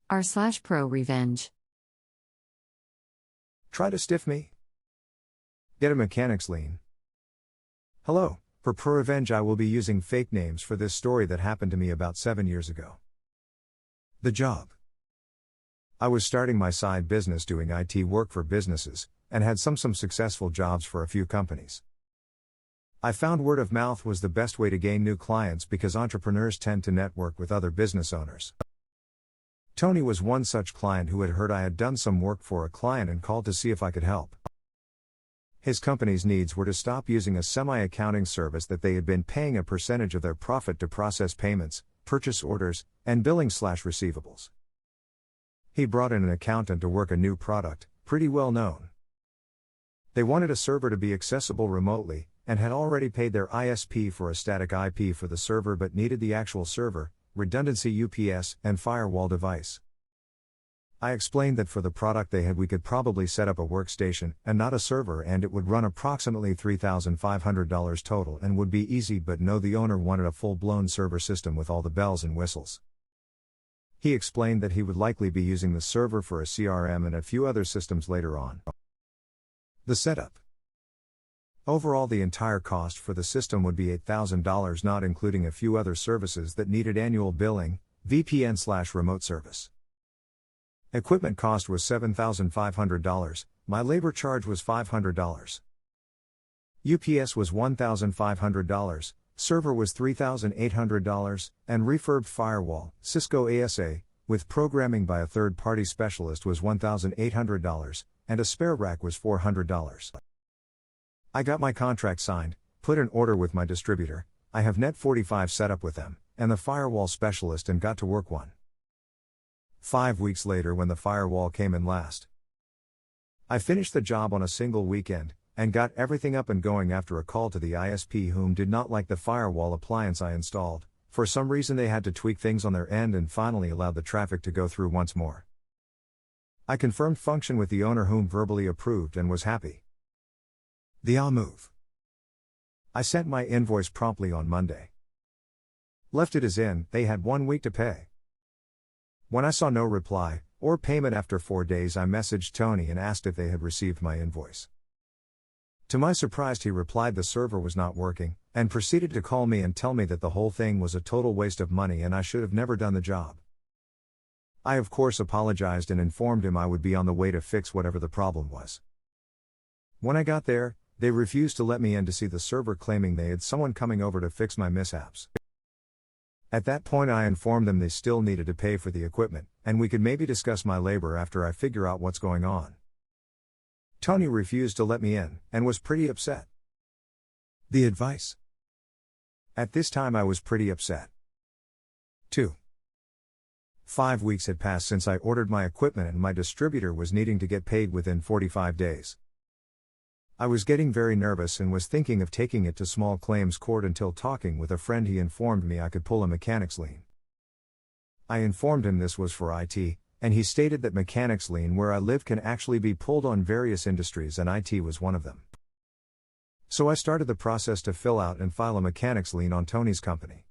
r/ProRevenge. Try to stiff me? Get a mechanic's lien. Hello, for ProRevenge I will be using fake names for this story that happened to me about 7 years ago. The job. I was starting my side business doing IT work for businesses, and had some successful jobs for a few companies. I found word of mouth was the best way to gain new clients because entrepreneurs tend to network with other business owners. Tony was one such client who had heard I had done some work for a client and called to see if I could help. His company's needs were to stop using a semi-accounting service that they had been paying a percentage of their profit to process payments, purchase orders, and billing/receivables. He brought in an accountant to work a new product, pretty well known. They wanted a server to be accessible remotely, and had already paid their ISP for a static IP for the server but needed the actual server, redundancy UPS, and firewall device. I explained that for the product they had we could probably set up a workstation, and not a server, and it would run approximately $3,500 total and would be easy, but no, the owner wanted a full-blown server system with all the bells and whistles. He explained that he would likely be using the server for a CRM and a few other systems later on. The setup. Overall, the entire cost for the system would be $8,000, not including a few other services that needed annual billing, VPN/remote service. Equipment cost was $7,500, my labor charge was $500. UPS was $1,500, server was $3,800, and refurbed firewall, Cisco ASA, with programming by a third-party specialist was $1,800, and a spare rack was $400. I got my contract signed, put an order with my distributor, I have Net45 set up with them, and the firewall specialist, and got to work 5 weeks later when the firewall came in last. I finished the job on a single weekend, and got everything up and going after a call to the ISP whom did not like the firewall appliance I installed. For some reason they had to tweak things on their end and finally allowed the traffic to go through once more. I confirmed function with the owner whom verbally approved and was happy. The move. I sent my invoice promptly on Monday. Left it as in, they had 1 week to pay. When I saw no reply, or payment after 4 days, I messaged Tony and asked if they had received my invoice. To my surprise, he replied the server was not working, and proceeded to call me and tell me that the whole thing was a total waste of money and I should have never done the job. I of course apologized and informed him I would be on the way to fix whatever the problem was. When I got there, they refused to let me in to see the server, claiming they had someone coming over to fix my mishaps. At that point I informed them they still needed to pay for the equipment, and we could maybe discuss my labor after I figure out what's going on. Tony refused to let me in, and was pretty upset. The advice. At this time I was pretty upset. 5 weeks had passed since I ordered my equipment and my distributor was needing to get paid within 45 days. I was getting very nervous and was thinking of taking it to small claims court until talking with a friend he informed me I could pull a mechanic's lien. I informed him this was for IT, and he stated that mechanic's lien where I live can actually be pulled on various industries and IT was one of them. So I started the process to fill out and file a mechanic's lien on Tony's company.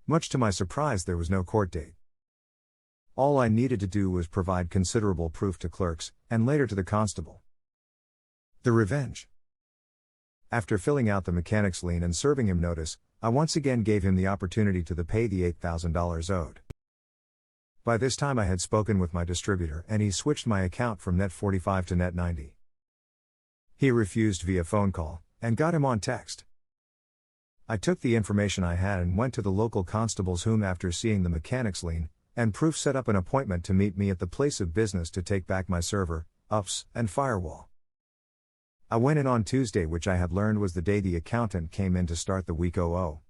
Much to my surprise, there was no court date. All I needed to do was provide considerable proof to clerks, and later to the constable. The revenge. After filling out the mechanic's lien and serving him notice, I once again gave him the opportunity to pay the $8,000 owed. By this time I had spoken with my distributor and he switched my account from Net45 to Net90. He refused via phone call, and got him on text. I took the information I had and went to the local constables whom, after seeing the mechanic's lien and proof, set up an appointment to meet me at the place of business to take back my server, UPS, and firewall. I went in on Tuesday, which I had learned was the day the accountant came in to start the week 00.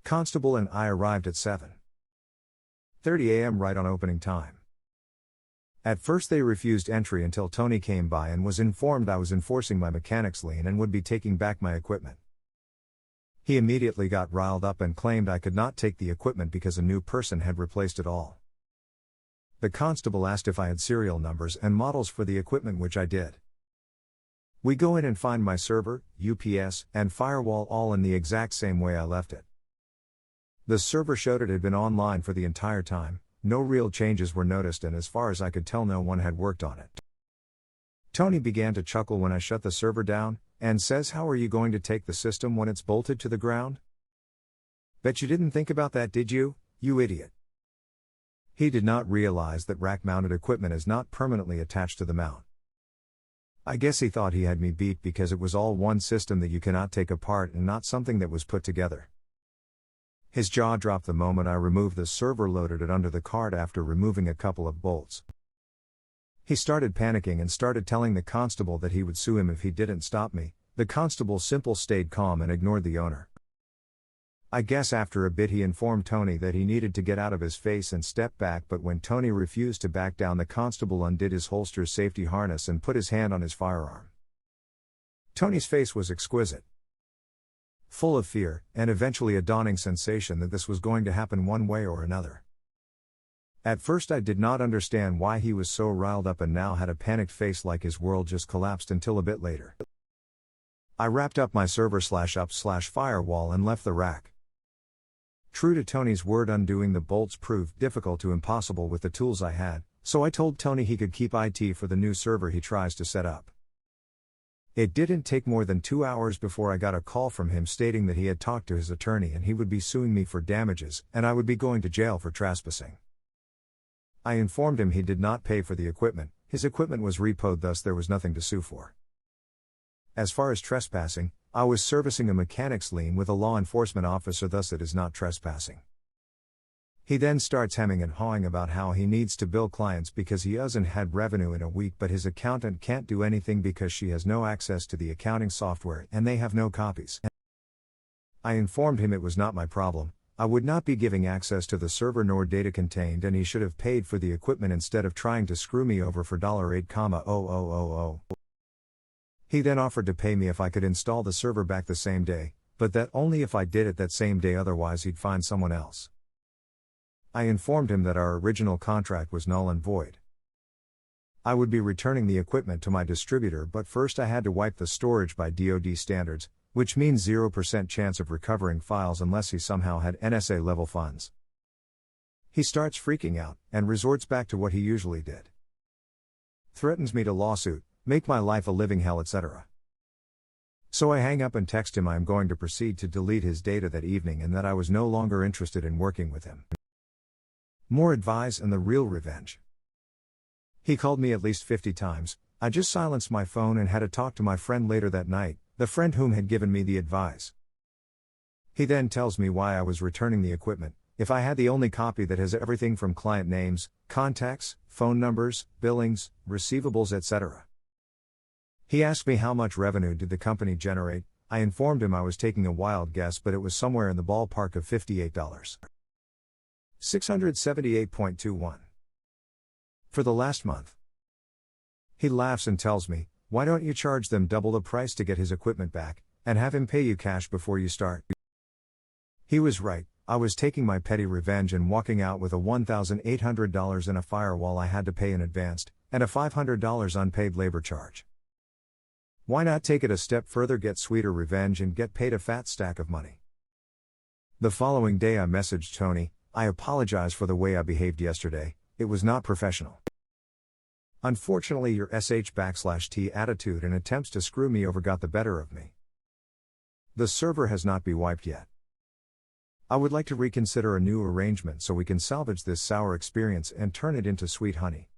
Constable and I arrived at 7:30 a.m. right on opening time. At first they refused entry until Tony came by and was informed I was enforcing my mechanic's lien and would be taking back my equipment. He immediately got riled up and claimed I could not take the equipment because a new person had replaced it all. The constable asked if I had serial numbers and models for the equipment, which I did. We go in and find my server, UPS, and firewall all in the exact same way I left it. The server showed it had been online for the entire time, no real changes were noticed, and as far as I could tell, no one had worked on it. Tony began to chuckle when I shut the server down, and says, "How are you going to take the system when it's bolted to the ground? Bet you didn't think about that, did you, you idiot?" He did not realize that rack-mounted equipment is not permanently attached to the mount. I guess he thought he had me beat because it was all one system that you cannot take apart and not something that was put together. His jaw dropped the moment I removed the server, loaded it under the cart after removing a couple of bolts. He started panicking and started telling the constable that he would sue him if he didn't stop me. The constable simply stayed calm and ignored the owner. I guess after a bit he informed Tony that he needed to get out of his face and step back, but when Tony refused to back down, the constable undid his holster's safety harness and put his hand on his firearm. Tony's face was exquisite, full of fear, and eventually a dawning sensation that this was going to happen one way or another. At first I did not understand why he was so riled up and now had a panicked face like his world just collapsed, until a bit later. I wrapped up my server/up/firewall and left the rack. True to Tony's word, undoing the bolts proved difficult to impossible with the tools I had, so I told Tony he could keep IT for the new server he tries to set up. It didn't take more than 2 hours before I got a call from him stating that he had talked to his attorney and he would be suing me for damages, and I would be going to jail for trespassing. I informed him he did not pay for the equipment, his equipment was repoed, thus there was nothing to sue for. As far as trespassing, I was servicing a mechanic's lien with a law enforcement officer, thus it is not trespassing. He then starts hemming and hawing about how he needs to bill clients because he hasn't had revenue in a week, but his accountant can't do anything because she has no access to the accounting software and they have no copies. I informed him it was not my problem, I would not be giving access to the server nor data contained, and he should have paid for the equipment instead of trying to screw me over for $8,000. He then offered to pay me if I could install the server back the same day, but that only if I did it that same day, otherwise he'd find someone else. I informed him that our original contract was null and void. I would be returning the equipment to my distributor, but first I had to wipe the storage by DoD standards, which means 0% chance of recovering files unless he somehow had NSA level funds. He starts freaking out, and resorts back to what he usually did. Threatens me to lawsuit, make my life a living hell, etc. So I hang up and text him I am going to proceed to delete his data that evening and that I was no longer interested in working with him. More advice and the real revenge. He called me at least 50 times, I just silenced my phone and had a talk to my friend later that night, the friend whom had given me the advice. He then tells me why I was returning the equipment, if I had the only copy that has everything from client names, contacts, phone numbers, billings, receivables, etc. He asked me how much revenue did the company generate. I informed him I was taking a wild guess, but it was somewhere in the ballpark of $58. 678.21. For the last month. He laughs and tells me, why don't you charge them double the price to get his equipment back, and have him pay you cash before you start? He was right, I was taking my petty revenge and walking out with a $1,800 in a firewall I had to pay in advance, and a $500 unpaid labor charge. Why not take it a step further, get sweeter revenge and get paid a fat stack of money? The following day I messaged Tony, I apologize for the way I behaved yesterday, it was not professional. Unfortunately your sh/t attitude and attempts to screw me over got the better of me. The server has not been wiped yet. I would like to reconsider a new arrangement so we can salvage this sour experience and turn it into sweet honey.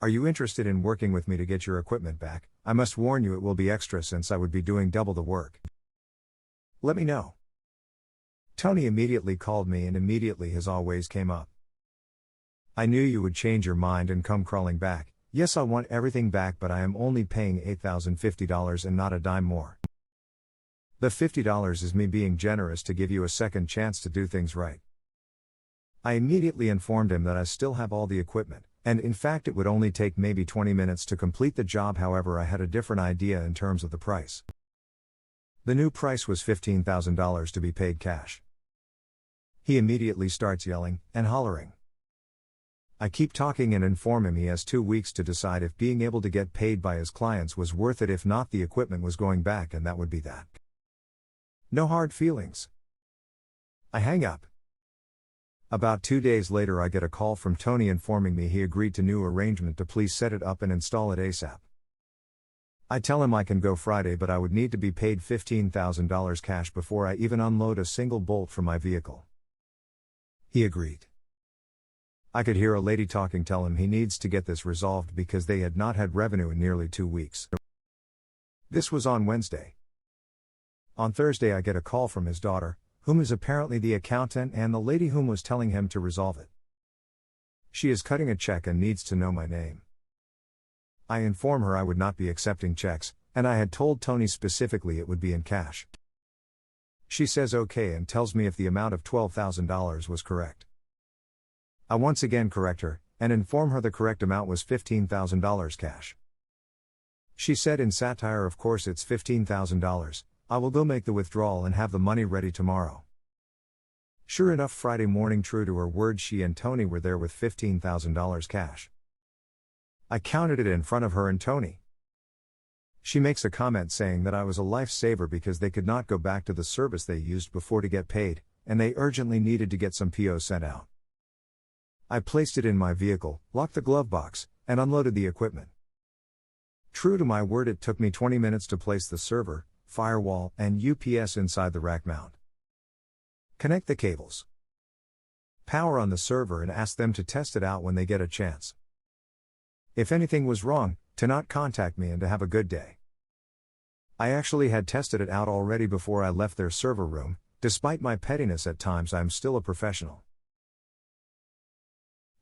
Are you interested in working with me to get your equipment back? I must warn you it will be extra since I would be doing double the work. Let me know. Tony immediately called me and immediately his always came up. I knew you would change your mind and come crawling back. Yes, I want everything back, but I am only paying $8,050 and not a dime more. The $50 is me being generous to give you a second chance to do things right. I immediately informed him that I still have all the equipment, and in fact it would only take maybe 20 minutes to complete the job. However, I had a different idea in terms of the price. The new price was $15,000 to be paid cash. He immediately starts yelling and hollering. I keep talking and inform him he has 2 weeks to decide if being able to get paid by his clients was worth it. If not, the equipment was going back, and that would be that. No hard feelings. I hang up. About 2 days later, I get a call from Tony informing me he agreed to new arrangement to please set it up and install it ASAP. I tell him I can go Friday, but I would need to be paid $15,000 cash before I even unload a single bolt from my vehicle. He agreed. I could hear a lady talking tell him he needs to get this resolved because they had not had revenue in nearly 2 weeks. This was on Wednesday. On Thursday, I get a call from his daughter, whom is apparently the accountant and the lady whom was telling him to resolve it. She is cutting a check and needs to know my name. I inform her I would not be accepting checks, and I had told Tony specifically it would be in cash. She says okay and tells me if the amount of $12,000 was correct. I once again correct her, and inform her the correct amount was $15,000 cash. She said in satire, of course it's $15,000, I will go make the withdrawal and have the money ready tomorrow. Sure enough, Friday morning, true to her word, she and Tony were there with $15,000 cash. I counted it in front of her and Tony. She makes a comment saying that I was a lifesaver because they could not go back to the service they used before to get paid, and they urgently needed to get some POs sent out. I placed it in my vehicle, locked the glove box, and unloaded the equipment. True to my word, it took me 20 minutes to place the server, firewall, and UPS inside the rack mount. Connect the cables. Power on the server and ask them to test it out when they get a chance. If anything was wrong, to not contact me and to have a good day. I actually had tested it out already before I left their server room. Despite my pettiness at times, I'm still a professional.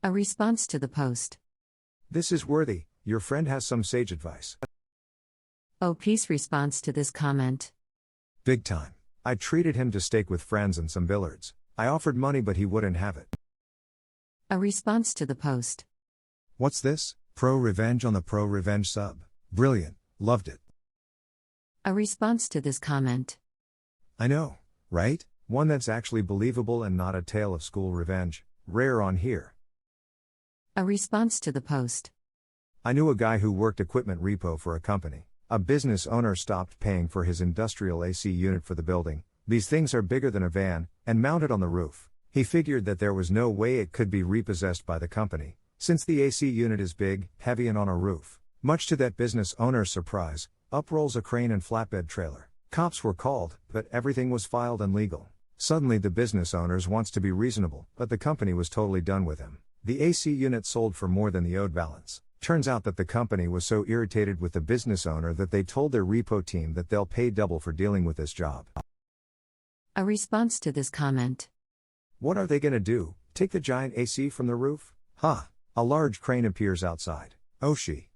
A response to the post. This is worthy, your friend has some sage advice. Oh, peace response to this comment. Big time. I treated him to steak with friends and some billiards. I offered money but he wouldn't have it. A response to the post. What's this? ProRevenge on the ProRevenge sub. Brilliant, loved it. A response to this comment. I know, right? One that's actually believable and not a tale of school revenge. Rare on here. A response to the post. I knew a guy who worked equipment repo for a company. A business owner stopped paying for his industrial AC unit for the building. These things are bigger than a van, and mounted on the roof. He figured that there was no way it could be repossessed by the company, since the AC unit is big, heavy, and on a roof. Much to that business owner's surprise, up rolls a crane and flatbed trailer. Cops were called, but everything was filed and legal. Suddenly the business owners wants to be reasonable, but the company was totally done with him. The AC unit sold for more than the owed balance. Turns out that the company was so irritated with the business owner that they told their repo team that they'll pay double for dealing with this job. A response to this comment. What are they gonna do? Take the giant AC from the roof? Ha! A large crane appears outside. Oh she.